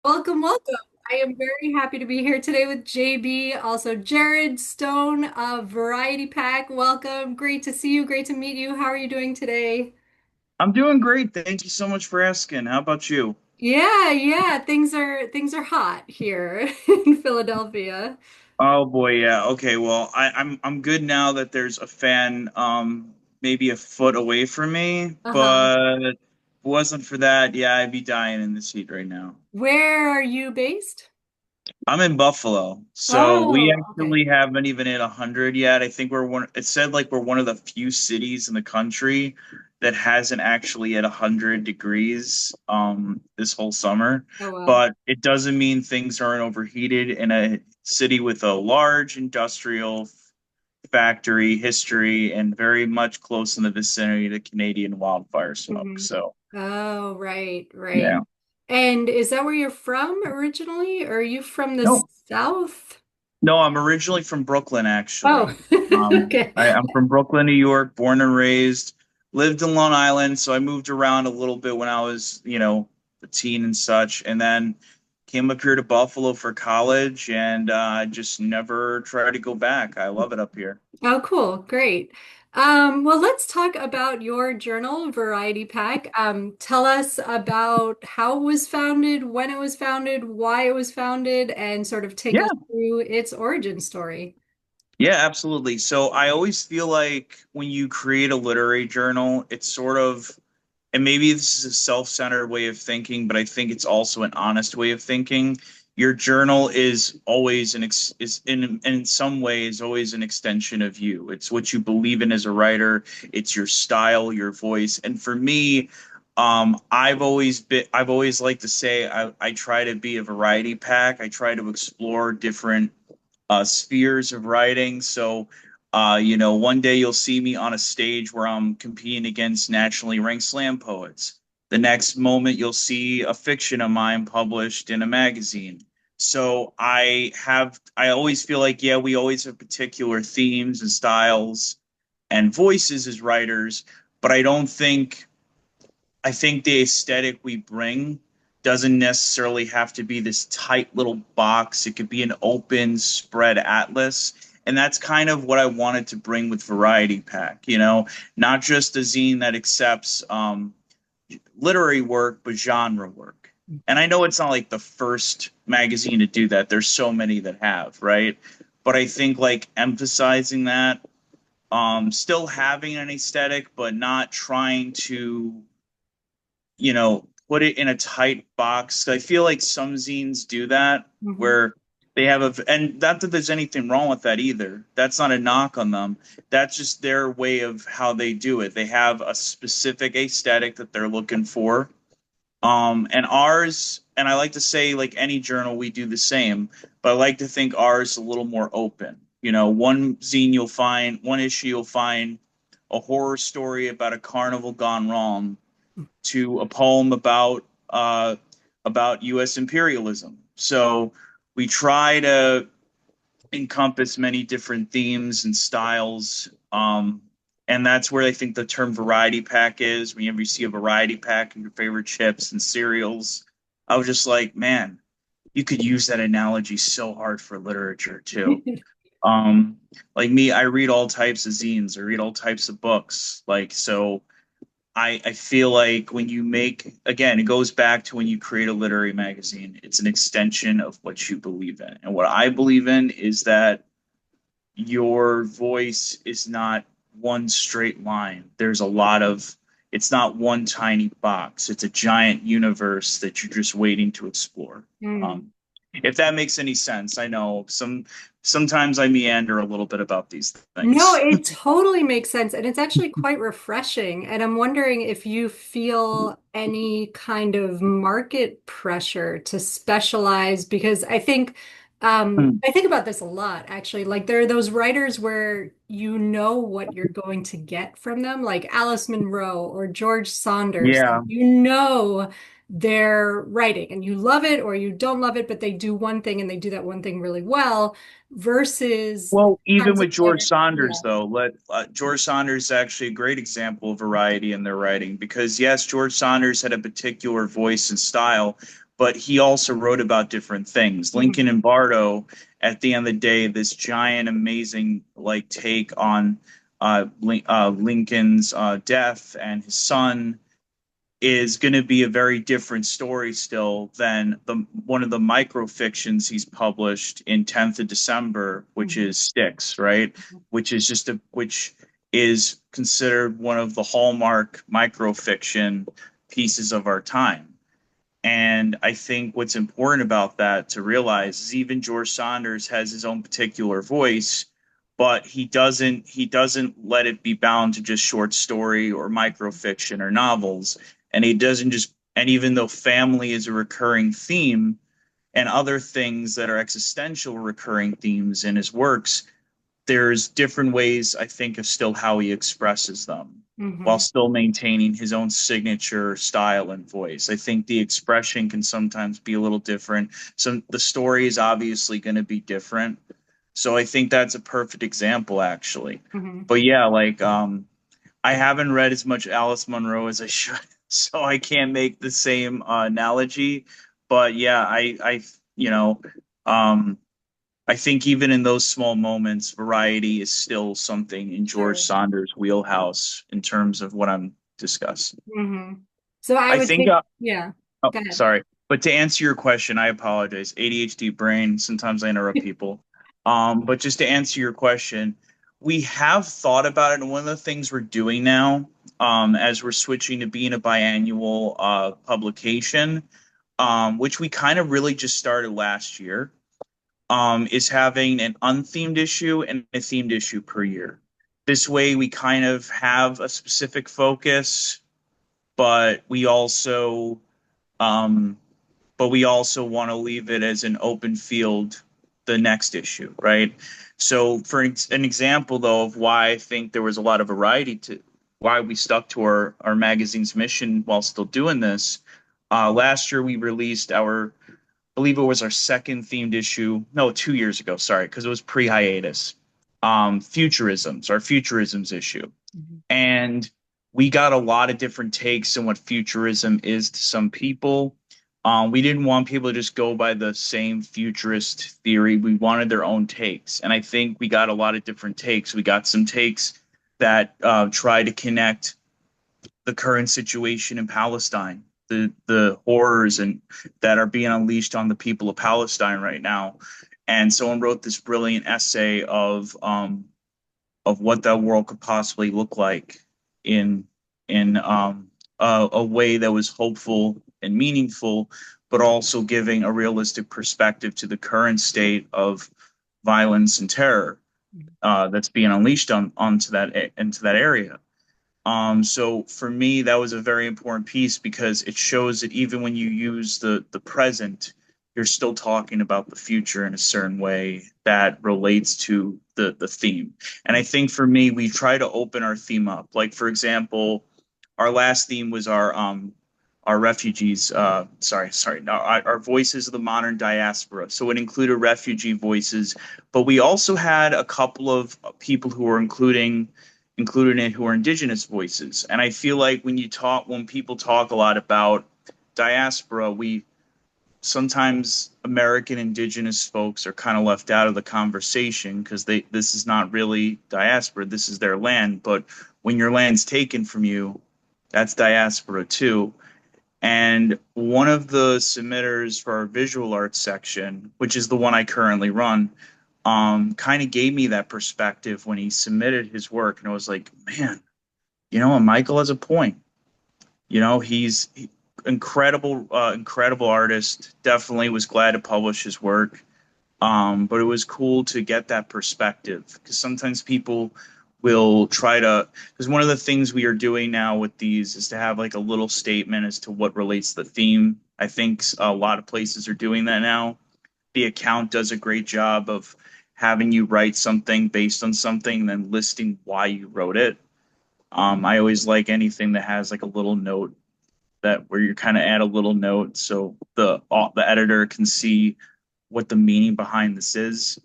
Welcome, welcome. I am very happy to be here today with JB, also Jared Stone of Variety Pack. Welcome. Great to see you. Great to meet you. How are you doing today? I'm doing great. Thank you so much for asking. How about you? Yeah. Things are hot here in Philadelphia. Oh boy, yeah. Okay, well, I'm good now that there's a fan maybe a foot away from me, Uh-huh. but if it wasn't for that, yeah, I'd be dying in this heat right now. Where are you based? I'm in Buffalo, so we Oh, okay. actually haven't even hit 100 yet. I think we're one. It said like we're one of the few cities in the country that hasn't actually hit 100 degrees this whole summer. Oh, wow. But it doesn't mean things aren't overheated in a city with a large industrial factory history and very much close in the vicinity of the Canadian wildfire smoke. Hmm. So Oh, right, yeah. right. And is that where you're from originally, or are you from the No, South? No, I'm originally from Brooklyn, Oh, actually. okay. I'm from Brooklyn, New York, born and raised. Lived in Long Island, so I moved around a little bit when I was, a teen and such, and then came up here to Buffalo for college, and I just never tried to go back. I love it up here. Oh, cool. Great. Well, let's talk about your journal, Variety Pack. Tell us about how it was founded, when it was founded, why it was founded, and sort of take Yeah, us through its origin story. yeah, absolutely. So I always feel like when you create a literary journal, it's sort of and maybe this is a self-centered way of thinking, but I think it's also an honest way of thinking. Your journal is always is in some way is always an extension of you. It's what you believe in as a writer. It's your style, your voice. And for me, I've always liked to say I try to be a variety pack. I try to explore different spheres of writing. So, one day you'll see me on a stage where I'm competing against nationally ranked slam poets. The next moment you'll see a fiction of mine published in a magazine. So I always feel like, yeah, we always have particular themes and styles and voices as writers, but I think the aesthetic we bring doesn't necessarily have to be this tight little box. It could be an open spread atlas. And that's kind of what I wanted to bring with Variety Pack, not just a zine that accepts literary work, but genre work. And I know it's not like the first magazine to do that. There's so many that have, right? But I think like emphasizing that, still having an aesthetic, but not trying to put it in a tight box. I feel like some zines do that Mhm. where they have and not that there's anything wrong with that either. That's not a knock on them. That's just their way of how they do it. They have a specific aesthetic that they're looking for. And ours, and I like to say, like any journal, we do the same, but I like to think ours is a little more open. One issue you'll find a horror story about a carnival gone wrong to a poem about U.S. imperialism. So we try to encompass many different themes and styles. And that's where I think the term variety pack is. Whenever you see a variety pack of your favorite chips and cereals, I was just like, man, you could use that analogy so hard for literature too. Um, like me, I read all types of zines, I read all types of books. Like, so I feel like when you make, again, it goes back to when you create a literary magazine, it's an extension of what you believe in. And what I believe in is that your voice is not one straight line. It's not one tiny box. It's a giant universe that you're just waiting to explore. Mm. Um, if that makes any sense, I know sometimes I meander a little bit about these No, things. it totally makes sense. And it's actually quite refreshing. And I'm wondering if you feel any kind of market pressure to specialize, because I think about this a lot, actually. Like there are those writers where you know what you're going to get from them, like Alice Munro or George Saunders. Yeah. You know their writing and you love it or you don't love it, but they do one thing and they do that one thing really well versus Well, even kinds of with George writers. Yeah. Saunders, though, let George Saunders is actually a great example of variety in their writing because yes, George Saunders had a particular voice and style, but he also wrote about different things. Lincoln Mhm. and Bardo, at the end of the day, this giant, amazing like take on Lincoln's death and his son is going to be a very different story still than the one of the microfictions he's published in 10th of December, which Mhm. is Styx, right? Which is considered one of the hallmark microfiction pieces of our time. And I think what's important about that to realize is even George Saunders has his own particular voice, but he doesn't let it be bound to just short story or microfiction or novels. And he doesn't just and even though family is a recurring theme and other things that are existential recurring themes in his works, there's different ways, I think, of still how he expresses them while Mhm. still maintaining his own signature style and voice. I think the expression can sometimes be a little different. So the story is obviously going to be different. So I think that's a perfect example, actually. Mhm. But yeah, like I haven't read as much Alice Munro as I should, so I can't make the same analogy. But yeah, you know, um, I think even in those small moments, variety is still something in George Sure. Saunders' wheelhouse in terms of what I'm discussing. Mhm. So I I would think, think, yeah, oh, go ahead. sorry, but to answer your question, I apologize. ADHD brain, sometimes I interrupt people. But just to answer your question, we have thought about it, and one of the things we're doing now, as we're switching to being a biannual publication, which we kind of really just started last year is having an unthemed issue and a themed issue per year. This way, we kind of have a specific focus, but um, we also want to leave it as an open field the next issue, right? So, for an example, though, of why I think there was a lot of variety to why we stuck to our magazine's mission while still doing this. Last year, we released our believe it was our second themed issue. No, 2 years ago. Sorry, because it was pre-hiatus. Our futurisms issue, Mhm. and we got a lot of different takes on what futurism is to some people. We didn't want people to just go by the same futurist theory. We wanted their own takes, and I think we got a lot of different takes. We got some takes that try to connect the current situation in Palestine, the horrors and that are being unleashed on the people of Palestine right now. And someone wrote this brilliant essay of what that world could possibly look like in a way that was hopeful and meaningful, but also giving a realistic perspective to the current state of violence and terror that's being unleashed onto that into that area. So for me, that was a very important piece because it shows that even when you use the present, you're still talking about the future in a certain way that relates to the theme. And I think for me, we try to open our theme up. Like for example, our last theme was our refugees. Sorry, no, our voices of the modern diaspora. So it included refugee voices, but we also had a couple of people who were included in it who are indigenous voices. And I feel like when people talk a lot about diaspora, we sometimes American indigenous folks are kind of left out of the conversation because this is not really diaspora, this is their land. But when your land's taken from you, that's diaspora too. And one of the submitters for our visual arts section, which is the one I currently run, kind of gave me that perspective when he submitted his work, and I was like, man, Michael has a point. Incredible, incredible artist. Definitely was glad to publish his work. But it was cool to get that perspective because sometimes people will try to, because one of the things we are doing now with these is to have like a little statement as to what relates to the theme. I think a lot of places are doing that now. The account does a great job of having you write something based on something and then listing why you wrote it. I always like anything that has like a little note that where you kind of add a little note so the editor can see what the meaning behind this is.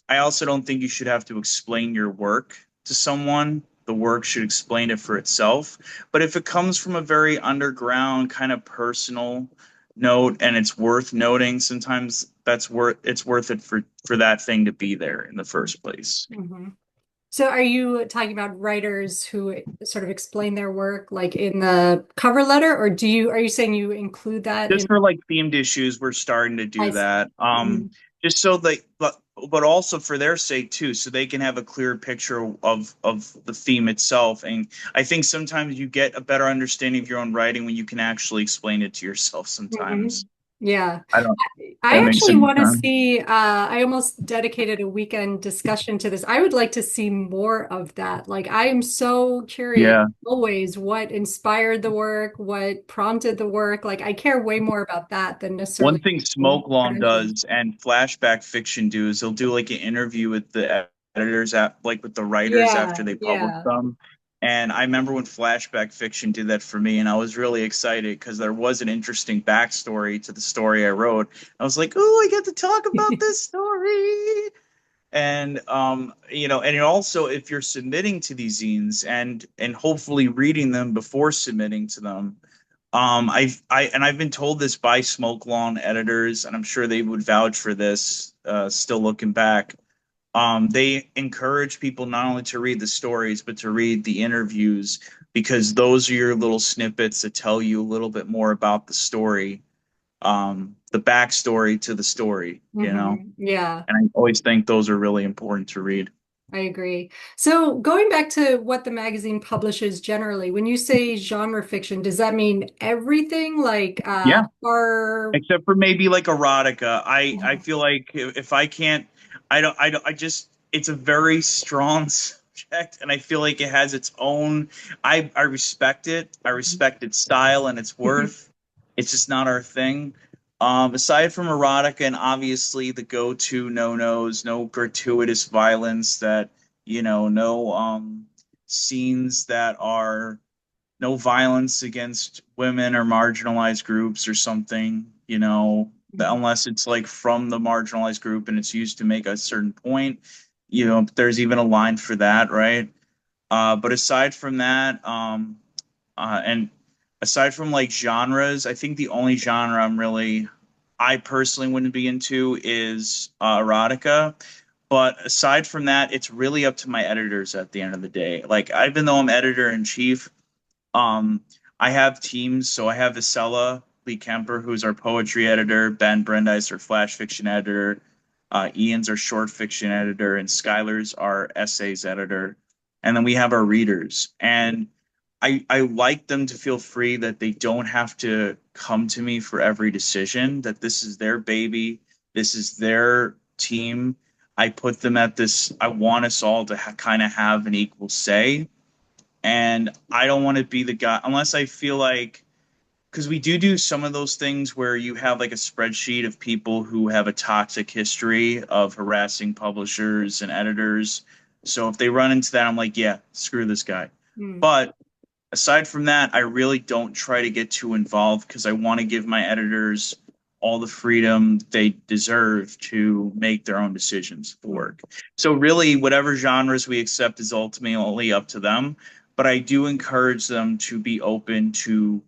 I also don't think you should have to explain your work to someone. The work should explain it for itself. But if it comes from a very underground kind of personal note and it's worth noting, sometimes it's worth it for that thing to be there in the first place. Hmm. So are you talking about writers who sort of explain their work like in the cover letter, or are you saying you include that Just in? for like themed issues, we're starting to I do see. that. Mhm. Just so they, but also for their sake too, so they can have a clear picture of the theme itself. And I think sometimes you get a better understanding of your own writing when you can actually explain it to yourself sometimes. Mhm. Yeah. I don't, I that makes actually any want to sense. see, I almost dedicated a weekend discussion to this. I would like to see more of that. Like, I am so curious Yeah. always what inspired the work, what prompted the work. Like, I care way more about that than One necessarily thing the Smoke Lawn credentials. does and flashback fiction do is they'll do like an interview with the editors at like with the writers after Yeah, they publish yeah. them. And I remember when flashback fiction did that for me, and I was really excited because there was an interesting backstory to the story I wrote. I was like, "Oh, I get to talk about this story." And and also if you're submitting to these zines and hopefully reading them before submitting to them, I've been told this by Smoke Lawn editors, and I'm sure they would vouch for this. Still looking back, they encourage people not only to read the stories but to read the interviews because those are your little snippets that tell you a little bit more about the story, the backstory to the story, you know. Yeah. And I always think those are really important to read. I agree. So going back to what the magazine publishes generally, when you say genre fiction, does that mean everything like Yeah, horror? except for maybe like erotica. I Mhm. feel like if I can't, I just it's a very strong subject, and I feel like it has its own. I respect it. I respect its style and its worth. It's just not our thing. Aside from erotica and obviously the go-to no-nos, no gratuitous violence that no scenes that are no violence against women or marginalized groups or something, unless it's like from the marginalized group and it's used to make a certain point. There's even a line for that, right? But aside from that, and aside from like genres, I think the only genre I personally wouldn't be into is erotica. But aside from that, it's really up to my editors at the end of the day. Like, even though I'm editor in chief, um, I have teams, so I have Isella Lee Kemper, who's our poetry editor, Ben Brandeis, our flash fiction editor, Ian's our short fiction editor, and Skylar's our essays editor. And then we have our readers. And I like them to feel free that they don't have to come to me for every decision, that this is their baby, this is their team. I put them at this, I want us all to kind of have an equal say, and I don't want to be the guy unless I feel like, because we do some of those things where you have like a spreadsheet of people who have a toxic history of harassing publishers and editors. So if they run into that, I'm like, yeah, screw this guy. Mm. But aside from that, I really don't try to get too involved because I want to give my editors all the freedom they deserve to make their own decisions for Mm. work. So really, whatever genres we accept is ultimately up to them. But I do encourage them to be open to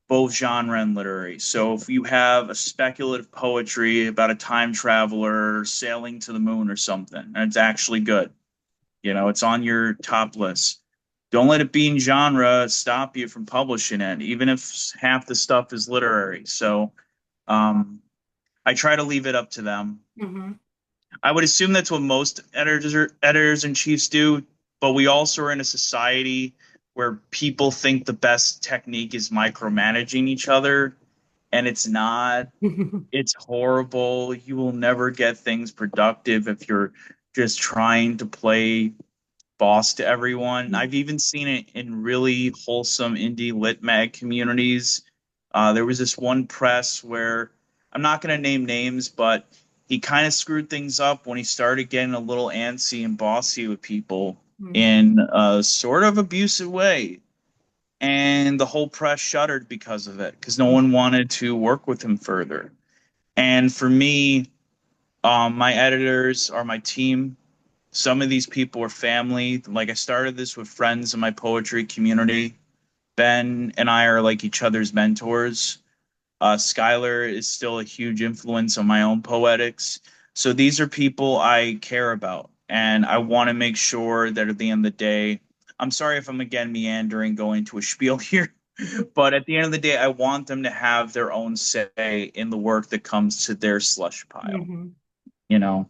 both genre and literary. So if you have a speculative poetry about a time traveler sailing to the moon or something, and it's actually good, it's on your top list. Don't let it be in genre stop you from publishing it, even if half the stuff is literary. So um, I try to leave it up to them. Hmm. I would assume that's what most editors and chiefs do, but we also are in a society where people think the best technique is micromanaging each other, and it's not. It's horrible. You will never get things productive if you're just trying to play boss to everyone. I've even seen it in really wholesome indie lit mag communities. There was this one press where I'm not going to name names, but he kind of screwed things up when he started getting a little antsy and bossy with people in a sort of abusive way. And the whole press shuttered because of it, because no one wanted to work with him further. And for me, my editors are my team. Some of these people are family. Like, I started this with friends in my poetry community. Ben and I are like each other's mentors. Skylar is still a huge influence on my own poetics. So these are people I care about, and I want to make sure that at the end of the day, I'm sorry if I'm again meandering, going to a spiel here, but at the end of the day, I want them to have their own say in the work that comes to their slush pile, Mhm. you know?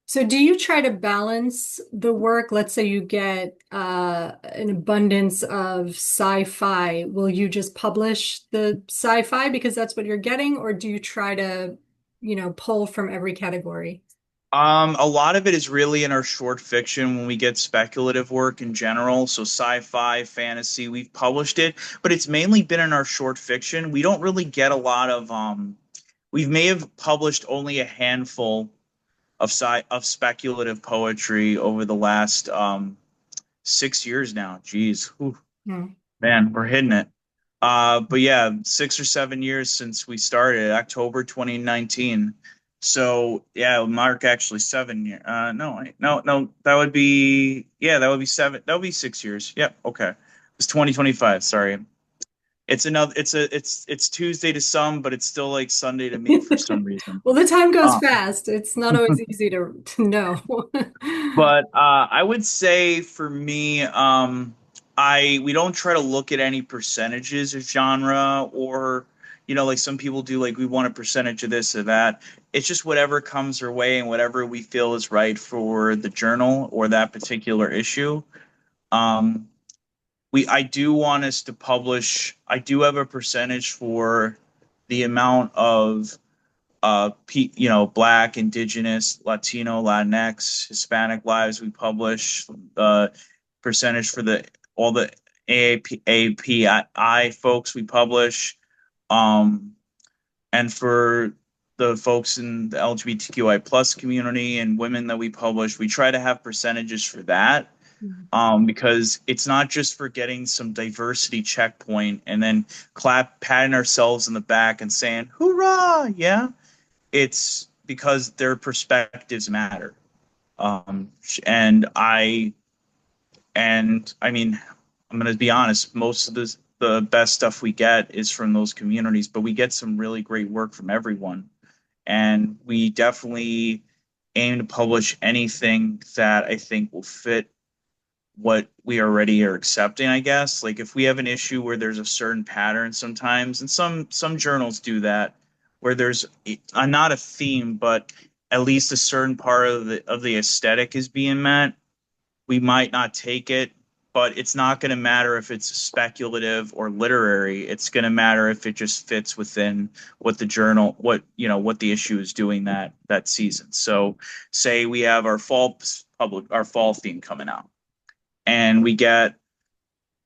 So do you try to balance the work? Let's say you get an abundance of sci-fi. Will you just publish the sci-fi because that's what you're getting, or do you try to, pull from every category? A lot of it is really in our short fiction when we get speculative work in general. So sci-fi, fantasy, we've published it, but it's mainly been in our short fiction. We don't really get a lot of we may have published only a handful of speculative poetry over the last 6 years now. Geez. Whew. Hmm. Man, we're hitting it. But yeah, 6 or 7 years since we started, October 2019. So yeah, Mark actually 7 years. No, no, that would be yeah, that would be seven. That would be 6 years. Yep. Okay. It's 2025. Sorry. It's Tuesday to some, but it's still like Sunday to me for some reason. Well, the time goes Um, fast. It's not always easy to know. But I would say for me, I we don't try to look at any percentages of genre or like some people do, like we want a percentage of this or that. It's just whatever comes our way and whatever we feel is right for the journal or that particular issue. Um, we I do want us to publish. I do have a percentage for the amount of Black, Indigenous, Latino, Latinx, Hispanic lives we publish, percentage for all the API folks we publish, um, and for the folks in the LGBTQI plus community and women that we publish, we try to have percentages for that. Because it's not just for getting some diversity checkpoint and then patting ourselves in the back and saying, "Hoorah!" Yeah, it's because their perspectives matter. Um, and I mean, I'm going to be honest, most of the best stuff we get is from those communities, but we get some really great work from everyone. And we definitely aim to publish anything that I think will fit what we already are accepting, I guess. Like if we have an issue where there's a certain pattern sometimes, and some journals do that, where there's not a theme, but at least a certain part of the aesthetic is being met, we might not take it, but it's not going to matter if it's speculative or literary. It's going to matter if it just fits within what the journal, what the issue is doing that season. So, say we have our fall theme coming out and we get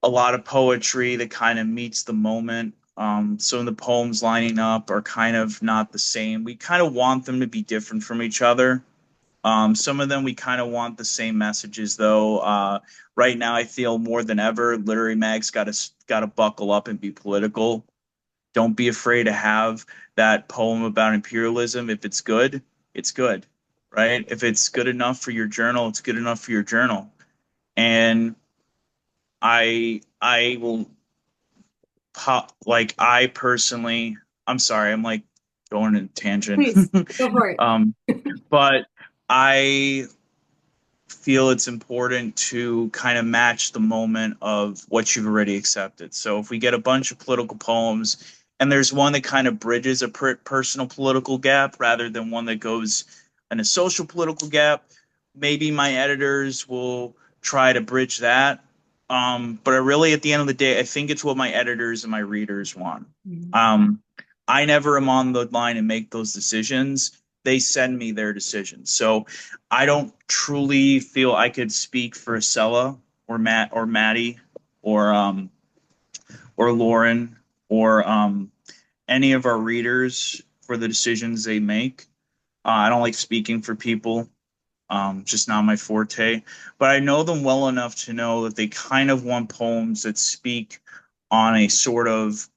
a lot of poetry that kind of meets the moment. Some of the poems lining up are kind of not the same. We kind of want them to be different from each other. Some of them we kind of want the same messages, though. Right now, I feel more than ever, literary mag's got to buckle up and be political. Don't be afraid to have that poem about imperialism. If it's good, it's good, right? If it's good enough for your journal, it's good enough for your journal. And I will like I personally, I'm sorry, I'm like going in a tangent. Please go for it. um, but I feel it's important to kind of match the moment of what you've already accepted. So if we get a bunch of political poems and there's one that kind of bridges a personal political gap rather than one that goes in a social political gap, maybe my editors will try to bridge that. But I really, at the end of the day, I think it's what my editors and my readers want. Mhm. Um, I never am on the line and make those decisions. They send me their decisions. So I don't truly feel I could speak for Acela or Maddie or or Lauren or any of our readers for the decisions they make. I don't like speaking for people, just not my forte. But I know them well enough to know that they kind of want poems that speak on a sort of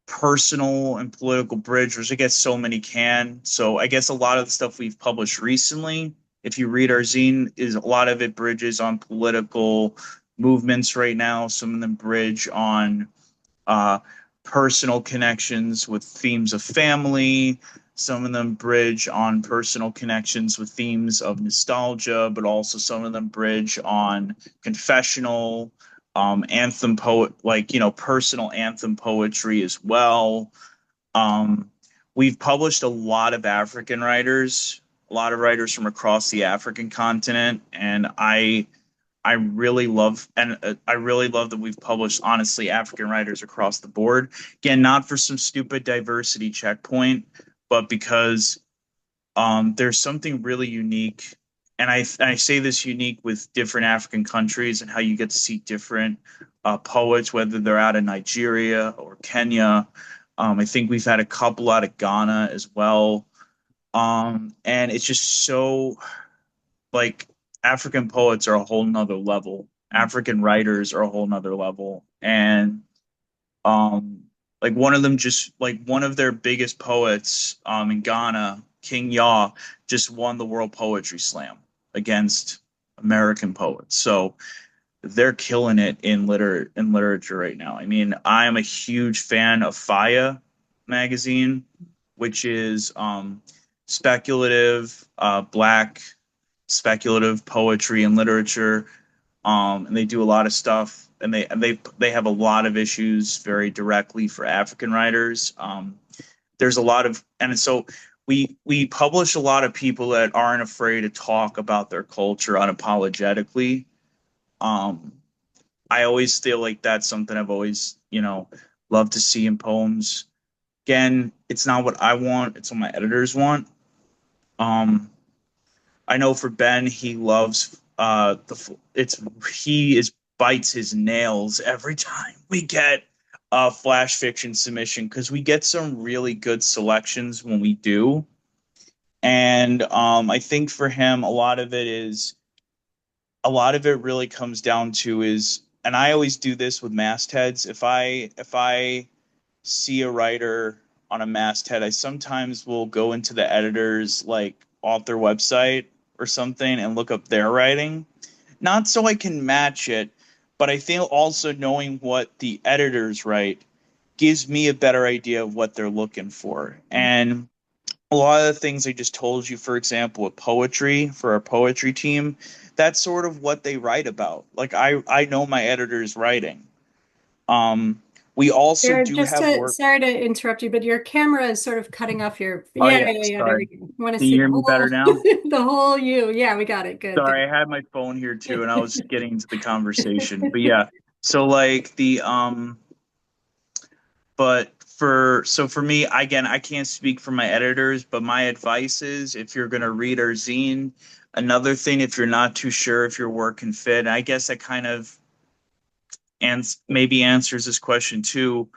personal and political bridge, which I guess so many can. So I guess a lot of the stuff we've published recently, if you read our zine, is a lot of it bridges on political movements right now. Some of them bridge on uh, personal connections with themes of family. Some of them bridge on personal connections with themes of nostalgia, but also some of them bridge on confessional, anthem poet, like, personal anthem poetry as well. Um, we've published a lot of African writers, a lot of writers from across the African continent, and I really love that we've published honestly African writers across the board. Again, not for some stupid diversity checkpoint, but because there's something really unique, and I say this unique with different African countries and how you get to see different poets, whether they're out of Nigeria or Kenya. I think we've had a couple out of Ghana as well. And it's just so like African poets are a whole nother level. African writers are a whole nother level. And um like one of their biggest poets in Ghana, King Yaw, just won the World Poetry Slam against American poets. So they're killing it in literature right now. I mean, I am a huge fan of Faya magazine, which is speculative black speculative poetry and literature. And they do a lot of stuff, and they have a lot of issues very directly for African writers. There's a lot of, and so we publish a lot of people that aren't afraid to talk about their culture unapologetically. Um, I always feel like that's something I've always, loved to see in poems. Again, it's not what I want; it's what my editors want. Um, I know for Ben, he loves he is bites his nails every time we get a flash fiction submission because we get some really good selections when we do. And I think for him, a lot of it really comes down to is, and I always do this with mastheads. If I see a writer on a masthead, I sometimes will go into the editor's like author website or something and look up their writing. Not so I can match it, but I think also knowing what the editors write gives me a better idea of what they're looking for. And a lot of the things I just told you, for example, with poetry for our poetry team, that's sort of what they write about. Like I know my editor's writing. Um, we also There, do just have to, work. sorry to interrupt you, but your camera is sort of cutting off your, Oh yeah, yeah, yeah, yeah, there we sorry. go. Want to Can you see the hear me better whole, now? the whole you. Yeah, we got it. Good, Sorry, I had my phone here too, and I was good. getting into the conversation. But yeah, so like the but for me, again, I can't speak for my editors, but my advice is if you're gonna read our zine, another thing, if you're not too sure if your work can fit, and I guess that kind of maybe answers this question too,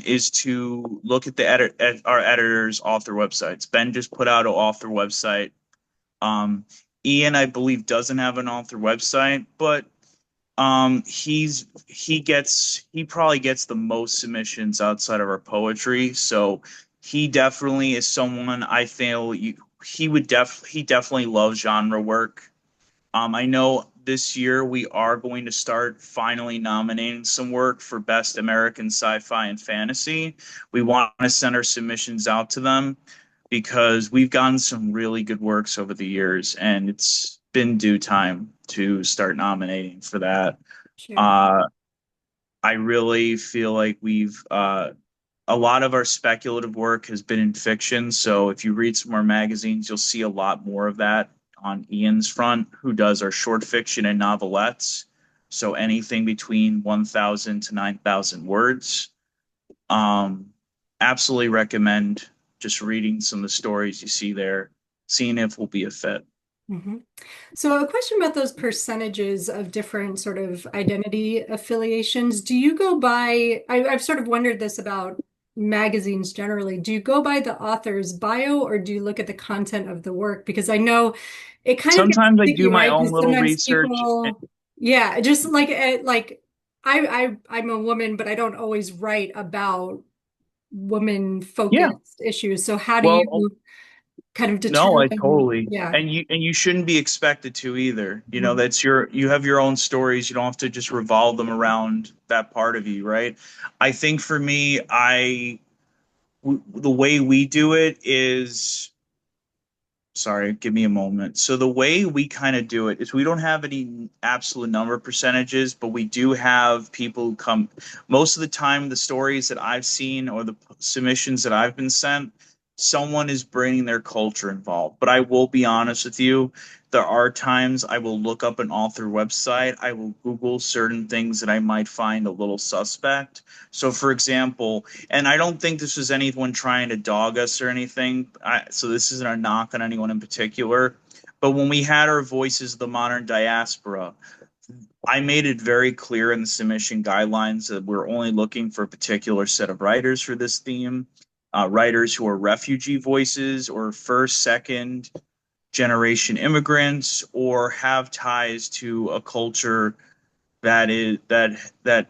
is to look at our editors' author websites. Ben just put out an author website. Um, Ian, I believe, doesn't have an author website, but he probably gets the most submissions outside of our poetry. So he definitely is someone I feel he definitely loves genre work. I know this year we are going to start finally nominating some work for Best American Sci-Fi and Fantasy. We want to send our submissions out to them because we've gotten some really good works over the years, and it's been due time to start nominating for that. Sure. Uh, I really feel like a lot of our speculative work has been in fiction. So if you read some more magazines, you'll see a lot more of that on Ian's front, who does our short fiction and novelettes. So anything between 1,000 to 9,000 words. Um, Absolutely recommend just reading some of the stories you see there, seeing if will be a fit. hmm So a question about those percentages of different sort of identity affiliations. Do you go by, I've sort of wondered this about magazines generally. Do you go by the author's bio or do you look at the content of the work? Because I know it kind of gets Sometimes I do sticky, my right? own Because little sometimes research. people, yeah, just like I'm a woman, but I don't always write about woman Yeah. focused issues. So how do Well, you kind of No, I determine, totally. yeah. And you shouldn't be expected to either. Mhm. That's you have your own stories. You don't have to just revolve them around that part of you, right? I think for me, the way we do it is, sorry, give me a moment. So the way we kind of do it is we don't have any absolute number percentages, but we do have people who come. Most of the time, the stories that I've seen or the submissions that I've been sent, someone is bringing their culture involved. But I will be honest with you, there are times I will look up an author website, I will Google certain things that I might find a little suspect. So, for example, and I don't think this was anyone trying to dog us or anything. So this isn't a knock on anyone in particular. But when we had our Voices of the Modern Diaspora, I made it very clear in the submission guidelines that we're only looking for a particular set of writers for this theme. Writers who are refugee voices or first, second generation immigrants or have ties to a culture that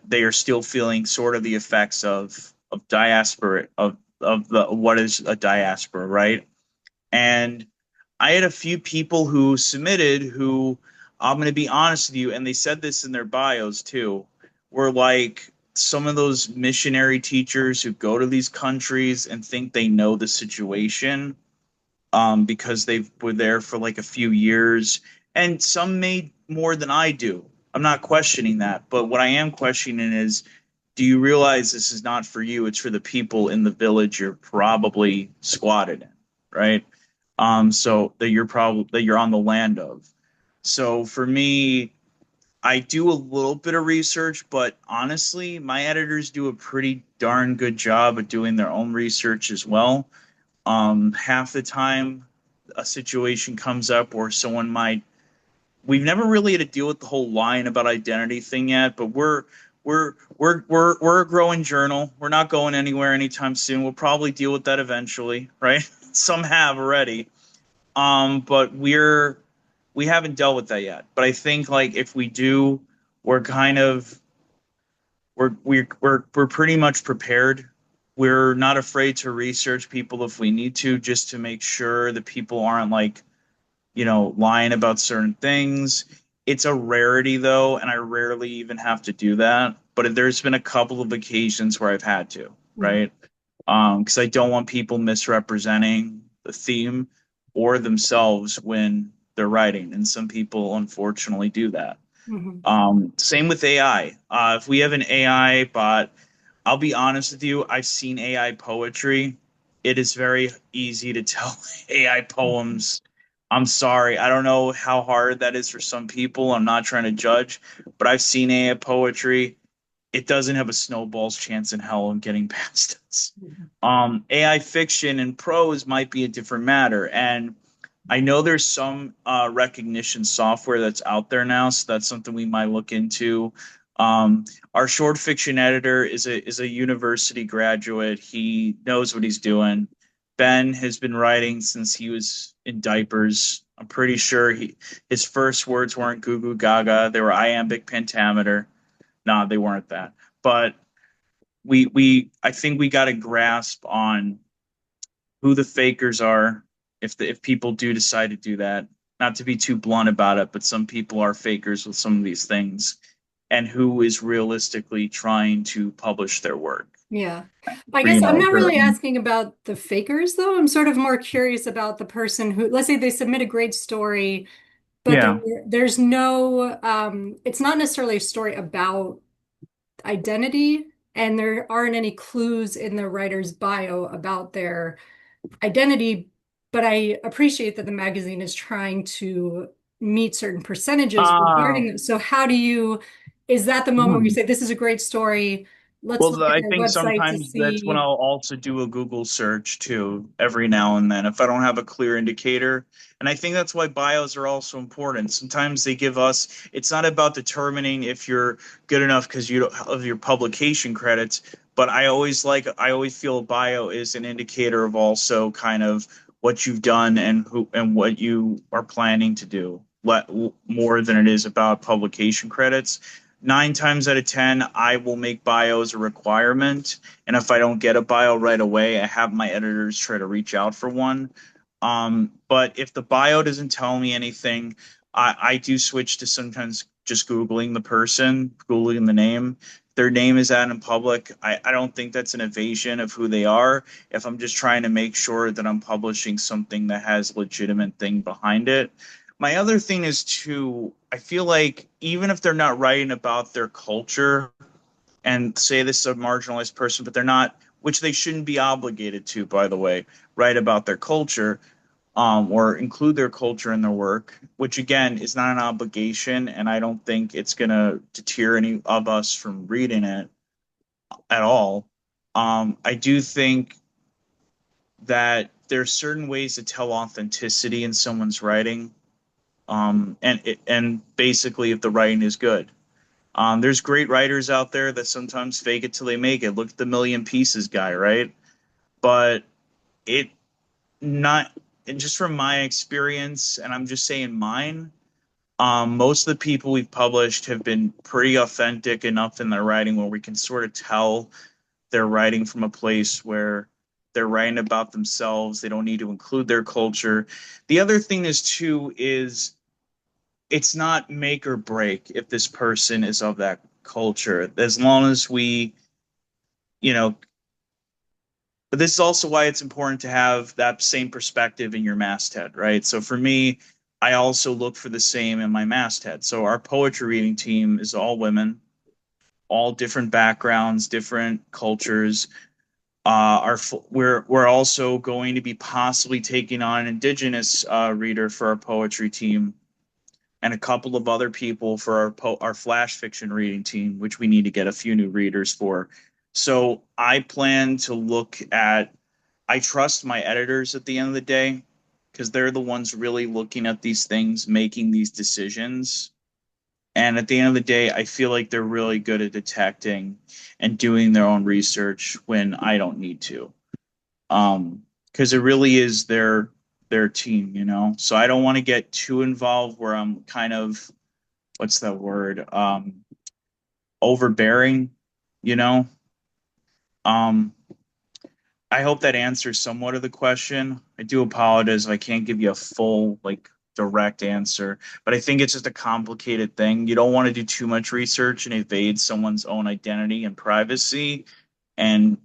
they are still feeling sort of the effects of diaspora of the what is a diaspora, right? And I had a few people who submitted who I'm going to be honest with you, and they said this in their bios too, were like some of those missionary teachers who go to these countries and think they know the situation because they were there for like a few years, and some made more than I do. I'm not questioning that, but what I am questioning is, do you realize this is not for you? It's for the people in the village you're probably squatted in, right? So that you're on the land of. So for me, I do a little bit of research, but honestly, my editors do a pretty darn good job of doing their own research as well. Half the time, a situation comes up where someone might. We've never really had to deal with the whole lying about identity thing yet, but we're a growing journal. We're not going anywhere anytime soon. We'll probably deal with that eventually, right? Some have already. But we haven't dealt with that yet. But I think like if we do, we're kind of we're pretty much prepared. We're not afraid to research people if we need to, just to make sure that people aren't like, lying about certain things. It's a rarity though, and I rarely even have to do that. But there's been a couple of occasions where I've had to, Mhm. right? Because I don't want people misrepresenting the theme or themselves when they're writing, and some people unfortunately do that. Mhm. Same with AI. If we have an AI bot, I'll be honest with you, I've seen AI poetry. It is very easy to tell AI Mhm. poems. I'm sorry. I don't know how hard that is for some people. I'm not trying to judge, but I've seen AI poetry. It doesn't have a snowball's chance in hell of getting past us. Mhm. AI fiction and prose might be a different matter. And I know there's some recognition software that's out there now, so that's something we might look into. Our short fiction editor is a university graduate. He knows what he's doing. Ben has been writing since he was in diapers. I'm pretty sure his first words weren't goo goo gaga. They were iambic pentameter. Nah, they weren't that. But we I think we got a grasp on who the fakers are if people do decide to do that. Not to be too blunt about it, but some people are fakers with some of these things, and who is realistically trying to publish their work. Yeah. I For, guess I'm not their really asking about the fakers, though. I'm sort of more curious about the person who, let's say they submit a great story, but yeah. there's no, it's not necessarily a story about identity, and there aren't any clues in the writer's bio about their identity, but I appreciate that the magazine is trying to meet certain percentages Uh, regarding them. So how do you, is that the moment where you hmm. say, this is a great story? Let's Well, look at I their think website to sometimes that's when see. I'll also do a Google search too, every now and then, if I don't have a clear indicator. And I think that's why bios are also important. Sometimes they give us, it's not about determining if you're good enough because you of your publication credits, but I always feel a bio is an indicator of also kind of what you've done and who and what you are planning to do, more than it is about publication credits. 9 times out of 10, I will make bios a requirement. And if I don't get a bio right away, I have my editors try to reach out for one. But if the bio doesn't tell me anything, I do switch to sometimes just Googling the person, Googling the name. Their name is out in public. I don't think that's an evasion of who they are. If I'm just trying to make sure that I'm publishing something that has legitimate thing behind it. My other thing is too, I feel like even if they're not writing about their culture and say this is a marginalized person, but they're not, which they shouldn't be obligated to, by the way, write about their culture or include their culture in their work, which again is not an obligation, and I don't think it's going to deter any of us from reading it at all. I do think that there's certain ways to tell authenticity in someone's writing, and basically if the writing is good. There's great writers out there that sometimes fake it till they make it. Look at the Million Pieces guy, right? But it not and just from my experience, and I'm just saying mine, most of the people we've published have been pretty authentic enough in their writing where we can sort of tell they're writing from a place where they're writing about themselves. They don't need to include their culture. The other thing is too is it's not make or break if this person is of that culture. As long as we, you know, but this is also why it's important to have that same perspective in your masthead, right? So for me, I also look for the same in my masthead. So our poetry reading team is all women, all different backgrounds, different cultures. We're also going to be possibly taking on an indigenous reader for our poetry team and a couple of other people for our flash fiction reading team, which we need to get a few new readers for. So I plan to look at I trust my editors at the end of the day because they're the ones really looking at these things, making these decisions. And at the end of the day, I feel like they're really good at detecting and doing their own research when I don't need to. Because it really is their team, you know. So I don't want to get too involved where I'm kind of what's that word? Overbearing, you know. Um, I hope that answers somewhat of the question. I do apologize if I can't give you a full, like, direct answer, but I think it's just a complicated thing. You don't want to do too much research and evade someone's own identity and privacy. And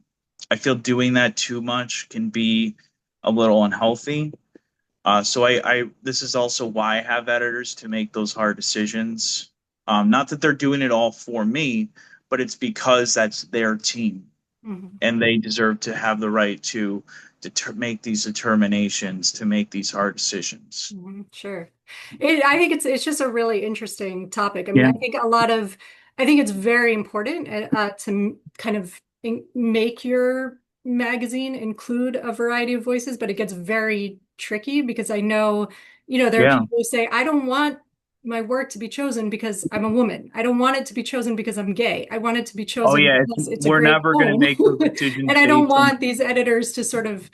I feel doing that too much can be a little unhealthy. This is also why I have editors to make those hard decisions. Not that they're doing it all for me, but it's because that's their team Mhm. and they deserve to have the right to make these determinations, to make these hard decisions. Sure. I think it's just a really interesting topic. I mean, Yeah, I think it's very important to kind of make your magazine include a variety of voices, but it gets very tricky because I know, there are yeah. people who say, I don't want my work to be chosen because I'm a woman. I don't want it to be chosen because I'm gay. I want it to be Oh, chosen yeah. because it's a We're great never going to poem. make those decisions And I don't based on. want these editors to sort of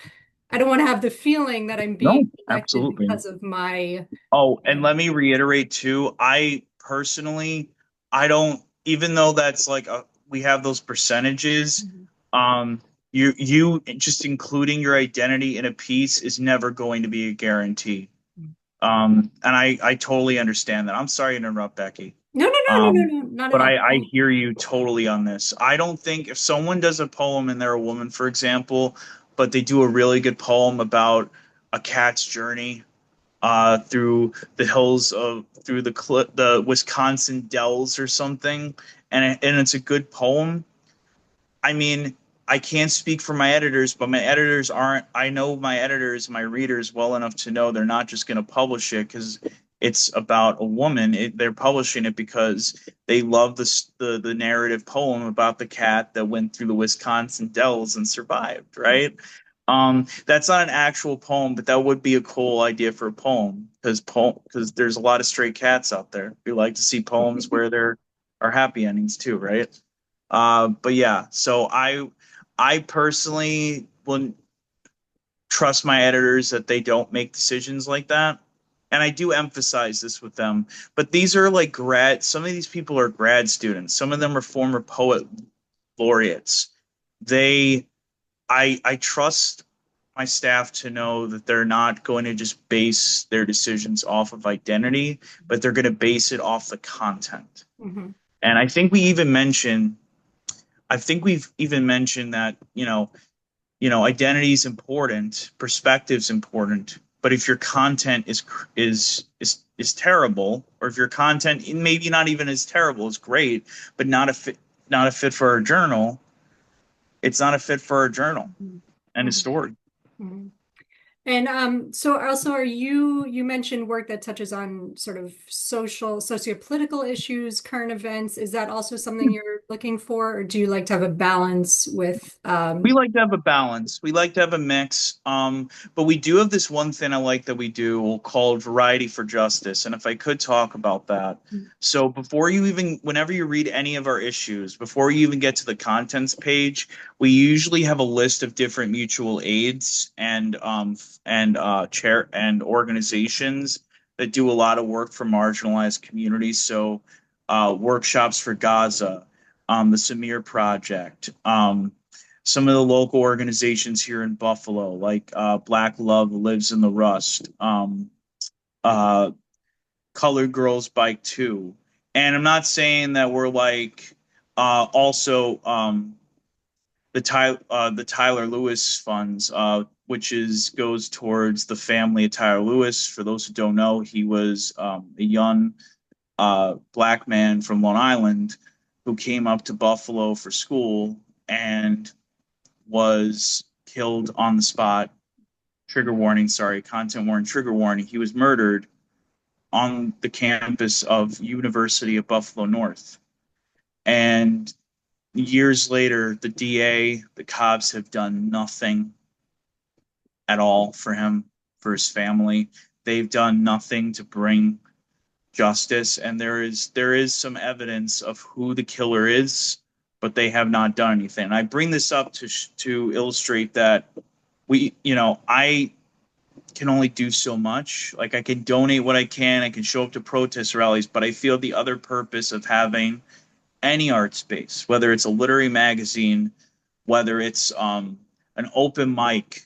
I don't want to have the feeling that I'm being No, elected absolutely. because of my. Oh, and let me reiterate too, I personally, I don't, even though that's like we have those percentages, Mhm. um, you just including your identity in a piece is never going to be a guarantee. And I totally understand that. I'm sorry to interrupt, Becky. No, no, no, no, no, Um, no, not at but all. I hear you totally on this. I don't think if someone does a poem and they're a woman, for example, but they do a really good poem about a cat's journey through the hills of through the Wisconsin dells or something, and it's a good poem. I mean, I can't speak for my editors, but my editors aren't. I know my editors, my readers well enough to know they're not just going to publish it because it's about a woman. They're publishing it because they love the narrative poem about the cat that went through the Wisconsin dells and survived. Right? That's not an actual poem, but that would be a cool idea for a poem because there's a lot of stray cats out there. We like to see poems where there are happy endings too, right? But yeah, so I personally wouldn't trust my editors that they don't make decisions like that. And I do emphasize this with them. But these are like some of these people are grad students. Some of them are former poet laureates. They I trust my staff to know that they're not going to just base their decisions off of identity, but they're going to base it off the content. Hmm. And I think we've even mentioned that, identity is important, perspective's important, but if your content is terrible, or if your content maybe not even as terrible, is great, but not a fit for our journal, it's not a fit for our journal and a story. Hmm. And so also you mentioned work that touches on sort of social, socio-political issues, current events. Is that also something you're looking for, or do you like to have a balance with We like to have a balance. We like to have a mix. But we do have this one thing I like that we do called Variety for Justice. And if I could talk about that. So whenever you read any of our issues, before you even get to the contents page, we usually have a list of different mutual aids and chair and organizations that do a lot of work for marginalized communities. So workshops for Gaza, the Samir Project, some of the local organizations here in Buffalo, like Black Love Lives in the Rust, uh, Colored Girls Bike Too. And I'm not saying that we're like also the Tyler Lewis funds, which is goes towards the family of Tyler Lewis. For those who don't know, he was a young black man from Long Island who came up to Buffalo for school and was killed on the spot. Trigger warning, sorry, content warning, trigger warning. He was murdered on the campus of University of Buffalo North. And years later, the DA, the cops have done nothing at all for him, for his family. They've done nothing to bring justice, and there is some evidence of who the killer is, but they have not done anything. And I bring this up to illustrate that I can only do so much. Like, I can donate what I can, I can show up to protest rallies, but I feel the other purpose of having any art space, whether it's a literary magazine, whether it's an open mic,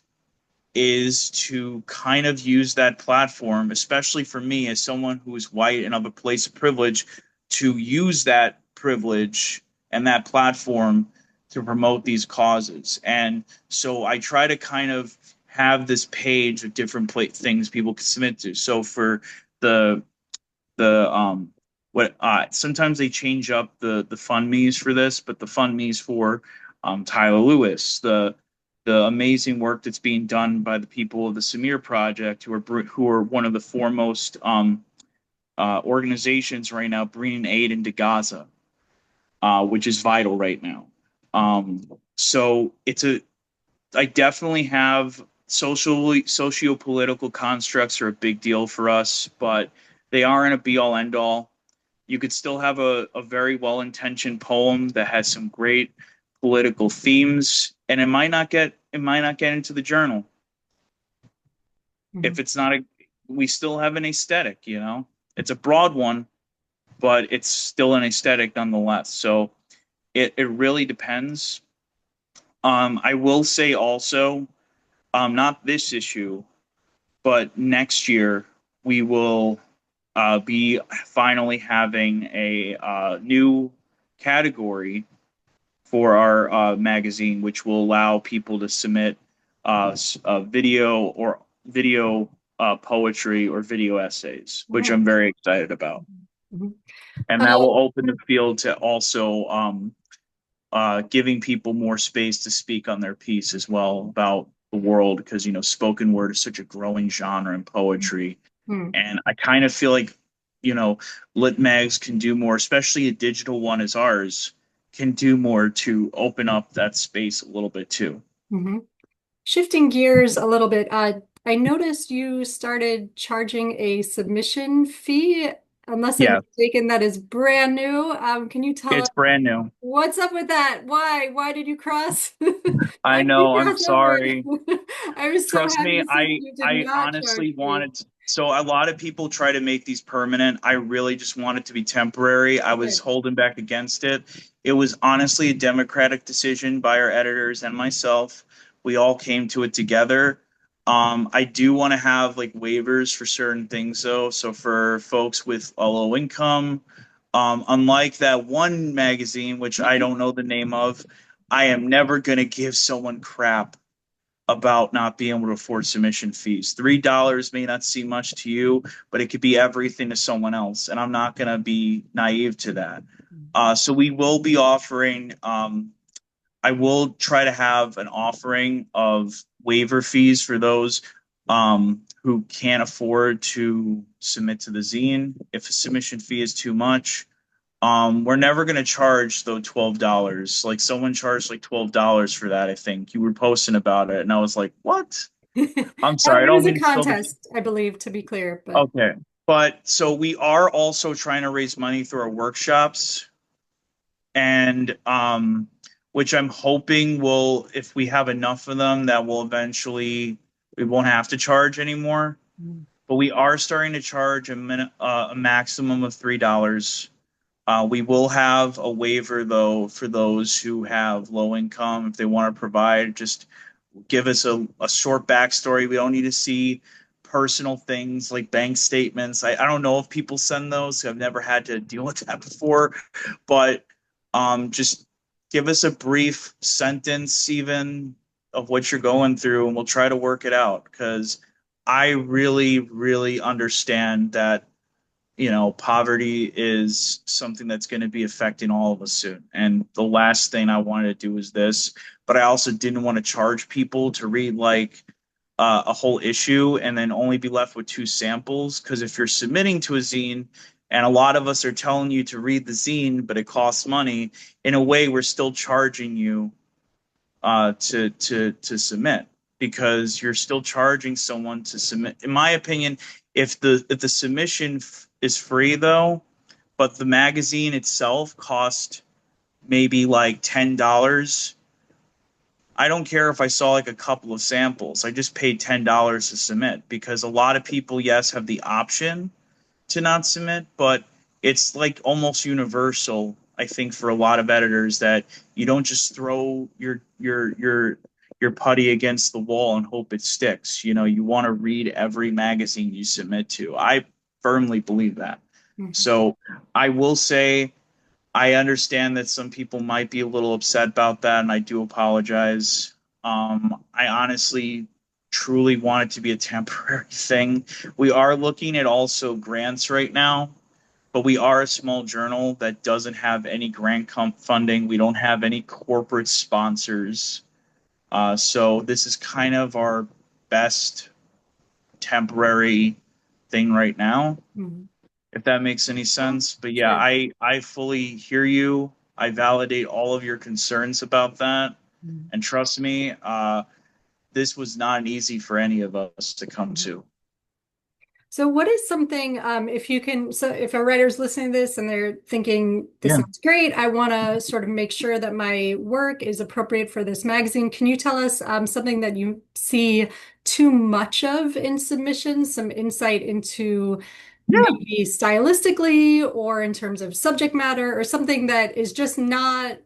is to kind of use that platform, especially for me as someone who is white and of a place of privilege, to use that privilege and that platform to promote these causes. And so I try to kind of have this page of different things people can submit to. So for the what sometimes they change up the fund me's for this, but the fund me's for Tyler Lewis, the amazing work that's being done by the people of the Samir Project, who are one of the foremost organizations right now bringing aid into Gaza, which is vital right now. So I definitely have socio-political constructs are a big deal for us, but they aren't a be all end all. You could still have a very well intentioned poem that has some great political themes, and it might not get into the journal hmm if it's not a. We still have an aesthetic. It's a broad one, but it's still an aesthetic nonetheless. So it really depends. I will say also, not this issue, but next year we will be finally having a new category for our magazine, which will allow people to submit video poetry or video essays, which Oh. I'm very excited about. Mhm. And that will open the field to also giving people more space to speak on their piece as well about the world, because spoken word is such a growing genre in poetry, Mhm. and I kind of feel like lit mags can do more, especially a digital one as ours can do more to open up that space a little bit too. Mhm. Shifting gears a little bit, I noticed you started charging a submission fee. Unless I'm Yeah, mistaken, that is brand new. Can you tell us it's brand new. what's up with that? Why? Why did you cross? I Why did you know, I'm cross over? sorry. I was so Trust happy me, to see that I you did I not charge honestly me. wanted so a lot of people try to make these permanent. I really just want it to be temporary. I was Okay. holding back against it. It was honestly a democratic decision by our editors and myself. We all came to it together. I do want to have like waivers for certain things though. So for folks with a low income, unlike that one magazine, which I don't know the name of, I am never going to give someone crap about not being able to afford submission fees. $3 may not seem much to you, but it could be everything to someone else. And I'm not going to be naive to that. So we will be offering, I will try to have an offering of waiver fees for those who can't afford to submit to the zine. If a submission fee is too much, we're never going to charge though $12. Like someone charged like $12 for that, I think. You were posting about it, and I was like, "What?" I'm sorry, I It don't was a mean to spill the. contest, I believe, to be clear, but Okay. But so we are also trying to raise money through our workshops and which I'm hoping will, if we have enough of them, that will eventually we won't have to charge anymore. But we are starting to charge a maximum of $3. We will have a waiver though for those who have low income. If they want to provide, just give us a short backstory. We don't need to see personal things like bank statements. I don't know if people send those. I've never had to deal with that before, but just give us a brief sentence, even of what you're going through, and we'll try to work it out. Because I really, really understand that poverty is something that's going to be affecting all of us soon. And the last thing I wanted to do was this, but I also didn't want to charge people to read like a whole issue and then only be left with two samples. Because if you're submitting to a zine and a lot of us are telling you to read the zine, but it costs money, in a way, we're still charging you to submit because you're still charging someone to submit. In my opinion, if the submission is free though, but the magazine itself cost maybe like $10. I don't care if I saw like a couple of samples. I just paid $10 to submit because a lot of people, yes, have the option to not submit, but it's like almost universal, I think, for a lot of editors that you don't just throw your putty against the wall and hope it sticks. You want to read every magazine you submit to. I firmly believe that. Mhm. So I will say I understand that some people might be a little upset about that, and I do apologize. I honestly truly want it to be a temporary thing. We are looking at also grants right now, but we are a small journal that doesn't have any funding. We don't have any corporate sponsors. So this is kind of our best temporary thing right now, Mhm. if that makes any Yeah, sense. But yeah, sure. I fully hear you. I validate all of your concerns about that. Mhm. And trust me, this was not easy for any of us to come Mhm. to. So what is something, if you can, so if a writer's listening to this and they're thinking, this Yeah. sounds great, I want to sort of make sure that my work is appropriate for this magazine. Can you tell us something that you see too much of in submissions, some insight into Yeah. maybe stylistically or in terms of subject matter or something that is just not,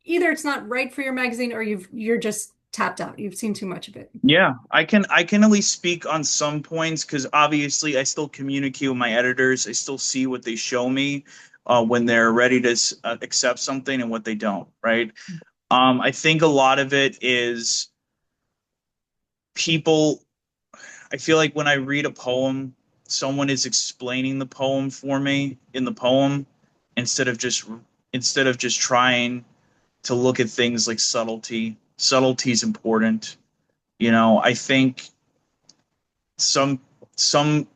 either it's not right for your magazine or you're just tapped out. You've seen too much of it. Yeah, I can at least speak on some points because obviously I still communicate with my editors. I still see what they show me when they're ready to accept something and what they don't, right? I think a lot of it is people. I feel like when I read a poem, someone is explaining the poem for me in the poem instead of just instead of just trying to look at things like subtlety. Subtlety is important. I think some some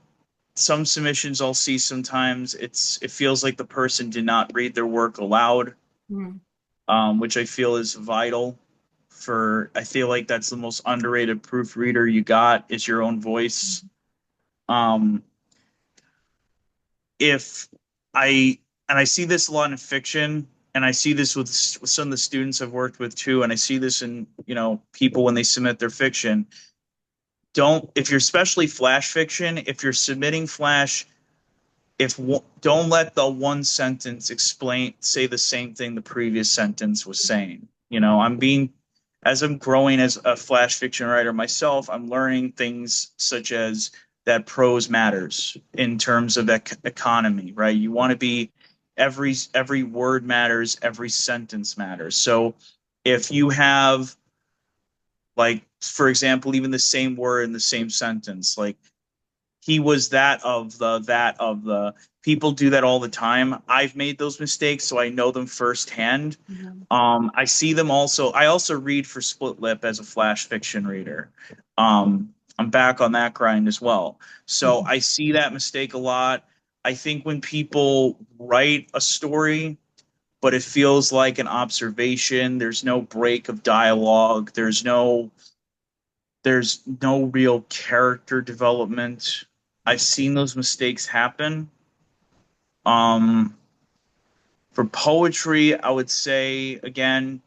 some submissions I'll see sometimes it feels like the person did not read their work aloud, Mm. which I feel is vital for I feel like that's the most underrated proofreader you got is your own voice. Um, if I see this a lot in fiction and I see this with some of the students I've worked with too, and I see this in people when they submit their fiction. Don't if you're especially flash fiction, if you're submitting flash, if don't let the one sentence explain say the same thing the previous sentence was saying. I'm being as I'm growing as a flash fiction writer myself, I'm learning things such as that prose matters in terms of economy, right? You want to be every word matters, every sentence matters. So if you have, like, for example, even the same word in the same sentence, like he was that of the people do that all the time. I've made those mistakes, so I know them firsthand. Mhm. I see them also. I also read for Split Lip as a flash fiction reader. I'm back on that grind as well. So Mhm. I see that mistake a lot. I think when people write a story, but it feels like an observation, there's no break of dialogue, there's no real character development. I've seen those mistakes happen. Um, for poetry, I would say again,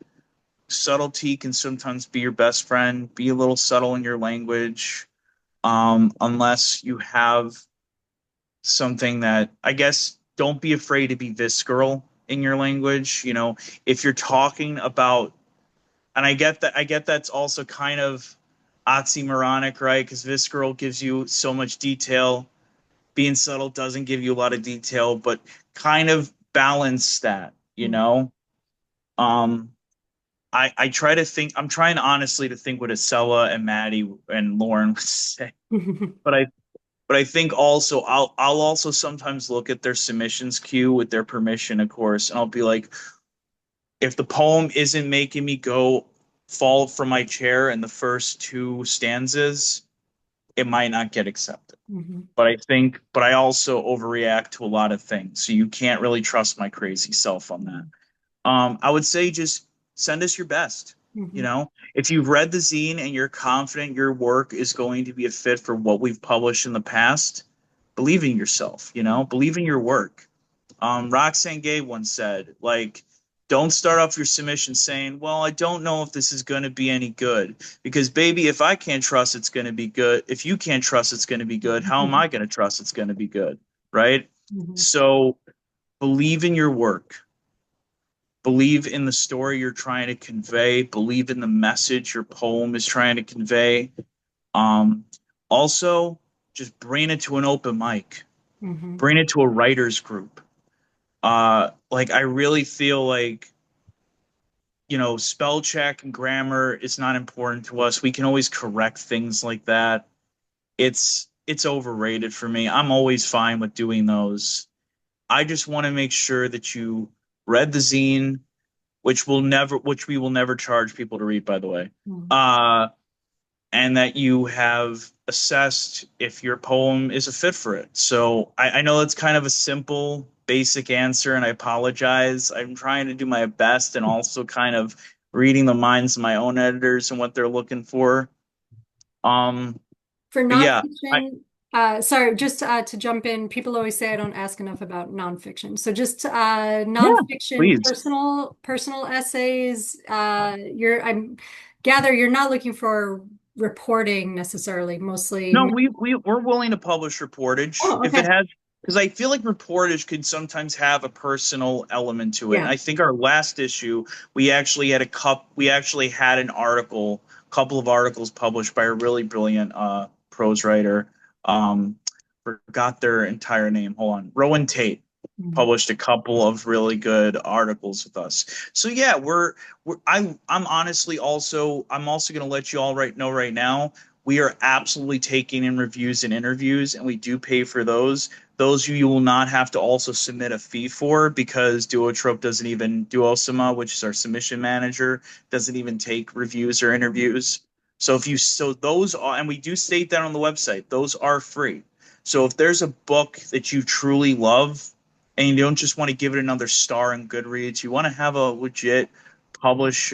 subtlety can sometimes be your best friend. Be a little subtle in your language, unless you have something that, I guess, don't be afraid to be visceral in your language. If you're talking about, and I get that's also kind of oxymoronic, right? Because visceral gives you so much detail. Being subtle doesn't give you a lot of detail, but kind of balance that, you know? Um, I try to think, I'm trying honestly to think what Acela and Maddie and Lauren would say. But I think also I'll also sometimes look at their submissions queue with their permission, of course, and I'll be like, if the poem isn't making me go fall from my chair in the first two stanzas, it might not get accepted. Mhm. But I also overreact to a lot of things. So you can't really trust my crazy self on that. I would say just send us your best. Mhm. If you've read the zine and you're confident your work is going to be a fit for what we've published in the past, believe in yourself, believe in your work. Roxane Gay once said, like, don't start off your submission saying, well, I don't know if this is going to be any good. Because, baby, if I can't trust it's going to be good, if you can't trust it's going to be good, how am Mhm. I going to trust it's going to be good? Right? Mhm. So believe in your work, believe in the story you're trying to convey, believe in the message your poem is trying to convey. Um, Also, just bring it to an open mic, Mhm. bring it to a writers group. Like I really feel like, spell check and grammar is not important to us. We can always correct things like that. It's overrated for me. I'm always fine with doing those. I just want to make sure that you read the zine, which we will never charge people to read, by the way. Mhm. Uh, and that you have assessed if your poem is a fit for it. So I know it's kind of a simple, basic answer, and I apologize. I'm trying to do my best and also kind of reading the minds of my own editors and what they're looking for. Um, For but yeah, I nonfiction, sorry, just to jump in, people always say I don't ask enough about nonfiction. So just yeah, nonfiction, please. personal essays. I'm gather you're not looking for reporting necessarily, No, mostly. we're willing to publish reportage Oh, if it okay. has, because I feel like reportage could sometimes have a personal element to it. And Yeah. I think our last issue, we actually had couple of articles published by a really brilliant prose writer. Um, Forgot their entire name. Hold on, Rowan Tate Mhm. published a couple of really good articles with us. So yeah, I'm also going to let you all know right now, we are absolutely taking in reviews and interviews, and we do pay for those. Those you will not have to also submit a fee for, because Duotrope doesn't even Duosima, which is our submission manager, doesn't even take reviews or interviews. So those are, and we do state that on the website, those are free. So if there's a book that you truly love and you don't just want to give it another star in Goodreads, you want to have a legit publish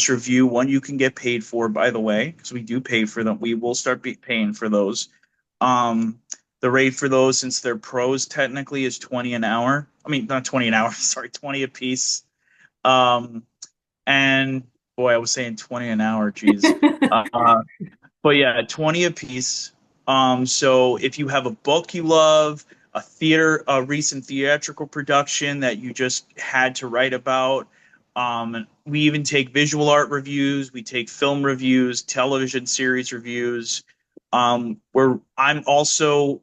review, one you can get paid for, by the way, because we do pay for them. We will start paying for those. Um, the rate for those, since they're pros, technically is 20 an hour. I mean, not 20 an hour, sorry, 20 a piece. Um, and boy, I was saying 20 an hour, geez. But yeah, 20 a piece. So if you have a book you love, a recent theatrical production that you just had to write about, We even take visual art reviews, we take film reviews, television series reviews. Where I'm also,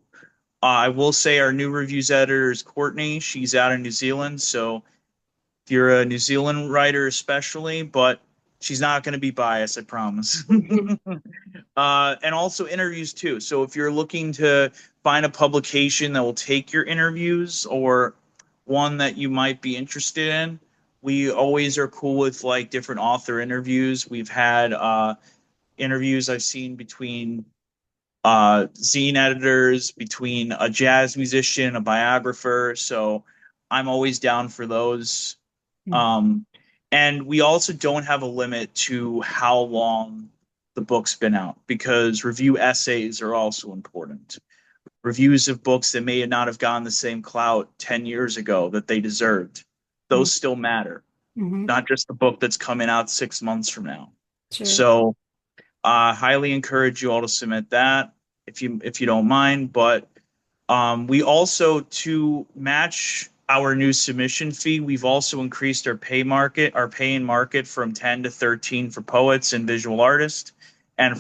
I will say our new reviews editor is Courtney. She's out in New Zealand, so if you're a New Zealand writer, especially, but she's not going to be biased, I promise. And also interviews too. So if you're looking to find a publication that will take your interviews or one that you might be interested in, we always are cool with like different author interviews. We've had interviews I've seen between zine editors, between a jazz musician, a biographer. So I'm always down for those. Um, and we also don't have a limit to how long the book's been out because review essays are also important. Reviews of books that may not have gotten the same clout 10 years ago that they deserved, those still matter, Mm-hmm. not just the book that's coming out 6 months from now. Sure. So, highly encourage you all to submit that if you don't mind. But we also, to match our new submission fee, we've also increased our pay in market from 10 to 13 for poets and visual artists, and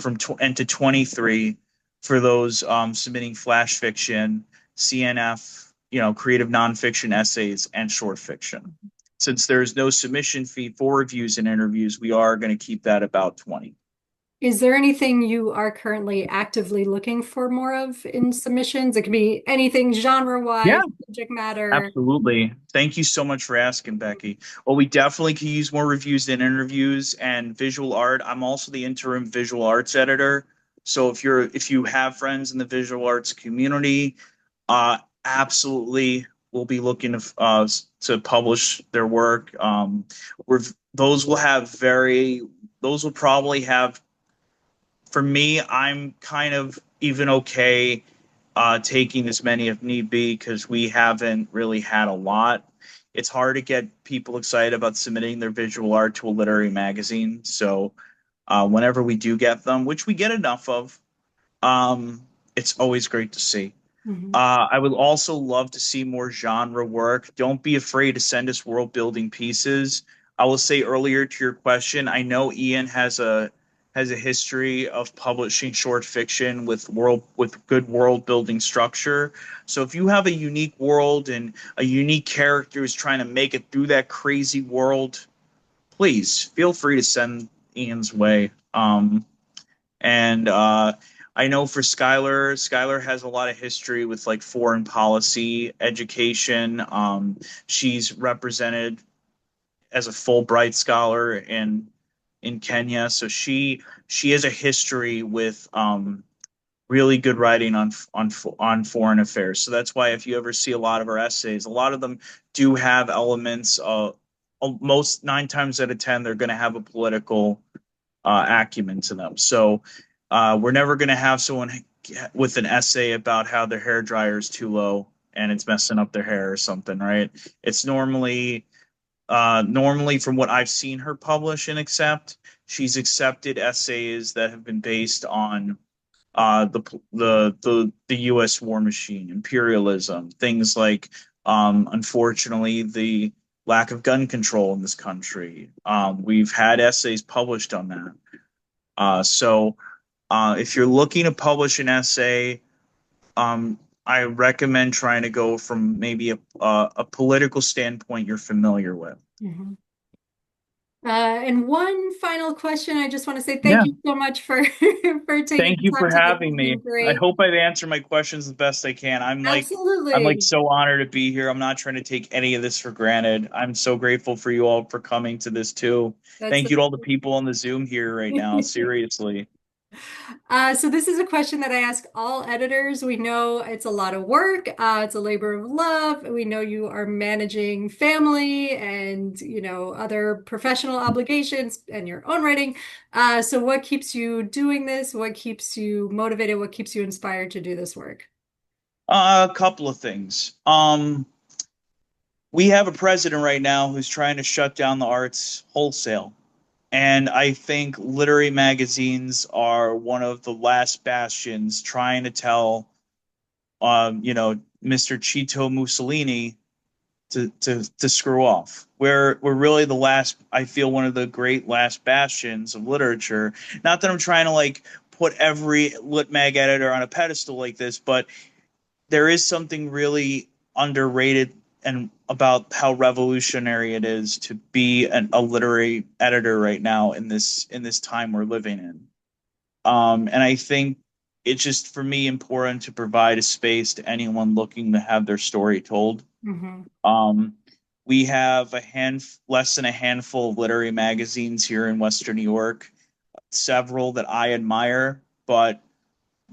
to 23 for those submitting flash fiction, CNF, creative nonfiction essays and short fiction. Since there is no submission fee for reviews and interviews, we are going to keep that about 20. Is there anything you are currently actively looking for more of in submissions? It can be anything Yeah, genre-wise, subject matter. absolutely. Thank you so much for asking, Becky. Well, we definitely can use more reviews than interviews and visual art. I'm also the interim visual arts editor. So if you have friends in the visual arts community, absolutely we'll be looking to publish their work. We're those will have very those will probably have for me, I'm kind of even okay taking as many if need be because we haven't really had a lot. It's hard to get people excited about submitting their visual art to a literary magazine. So whenever we do get them, which we get enough of, it's always great to see. Mhm. I would also love to see more genre work. Don't be afraid to send us world building pieces. I will say earlier to your question, I know Ian has a history of publishing short fiction with good world building structure. So if you have a unique world and a unique character who's trying to make it through that crazy world, please feel free to send Ian's way. And I know for Skylar has a lot of history with like foreign policy, education. She's represented as a Fulbright scholar in Kenya, so she has a history with really good writing on foreign affairs. So that's why if you ever see a lot of her essays, a lot of them do have elements. Most 9 times out of 10, they're going to have a political acumen to them. So we're never going to have someone with an essay about how their hair dryer is too low and it's messing up their hair or something, right? It's normally from what I've seen her publish and accept, she's accepted essays that have been based on the U.S. war machine, imperialism, things like unfortunately the lack of gun control in this country. We've had essays published on that. So if you're looking to publish an essay, I recommend trying to go from maybe a political standpoint you're familiar with. Mhm. And one final question, I just want to say thank Yeah. you so much for for taking Thank the you time for today. having You've me. been I great. hope I've answered my questions the best I can. I'm like Absolutely. so honored to be here. I'm not trying to take any of this for granted. I'm so grateful for you all for coming to this too. That's Thank you to all the people on the Zoom here right now. Seriously. So this is a question that I ask all editors. We know it's a lot of work. It's a labor of love. We know you are managing family and, other professional obligations and your own writing. So what keeps you doing this? What keeps you motivated? What keeps you inspired to do this work? A couple of things. We have a president right now who's trying to shut down the arts wholesale. And I think literary magazines are one of the last bastions trying to tell Mr. Chito Mussolini to screw off. We're really the last, I feel, one of the great last bastions of literature. Not that I'm trying to like put every lit mag editor on a pedestal like this, but there is something really underrated and about how revolutionary it is to be a literary editor right now in this time we're living in. And I think it's just for me important to provide a space to anyone looking to have their story told. Hmm. Um, we have less than a handful of literary magazines here in Western New York, several that I admire, but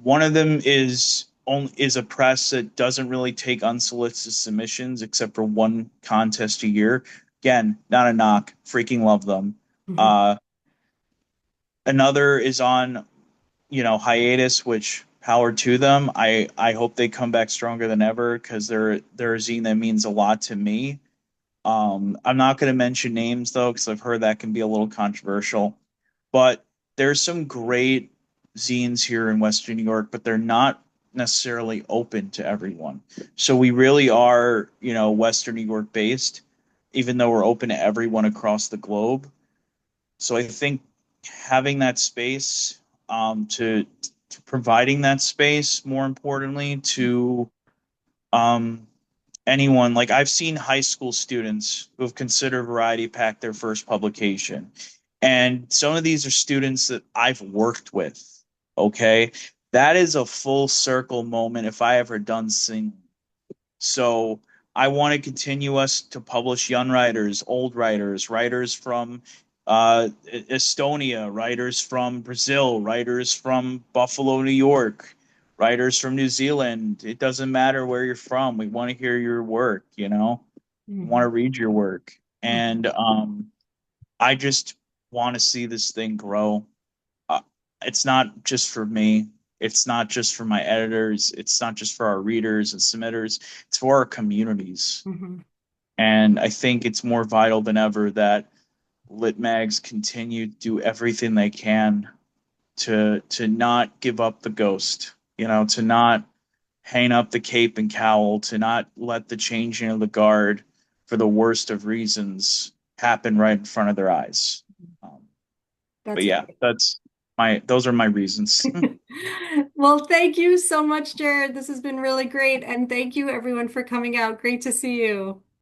one of them is a press that doesn't really take unsolicited submissions except for one contest a year. Again, not a knock, freaking love them. Hmm. Uh, Another is on, hiatus, which power to them. I hope they come back stronger than ever because they're a zine that means a lot to me. I'm not going to mention names though, because I've heard that can be a little controversial. But there's some great zines here in Western New York, but they're not necessarily open to everyone. So we really are, Western New York based, even though we're open to everyone across the globe. So I think having that space, to providing that space, more importantly, to um, anyone, like I've seen high school students who have considered Variety Pack their first publication. And some of these are students that I've worked with. Okay. That is a full circle moment if I ever done sing. So I want to continue us to publish young writers, old writers, writers from Estonia, writers from Brazil, writers from Buffalo, New York, writers from New Zealand. It doesn't matter where you're from. We want to hear your work, We want Hmm. to read your work. Hmm. And I just want to see this thing grow. uh, it's not just for me. It's not just for my editors. It's not just for our readers and submitters. It's for our communities. Hmm. And I think it's more vital than ever that lit mags continue to do everything they can to not give up the ghost, to not hang up the cape and cowl, to not let the changing of the guard for the worst of reasons happen right in front of their eyes. Um, but That's yeah, great. those are my reasons. Well, thank you so much, Jared. This has been really great. And thank you, everyone, for coming out. Great to see you.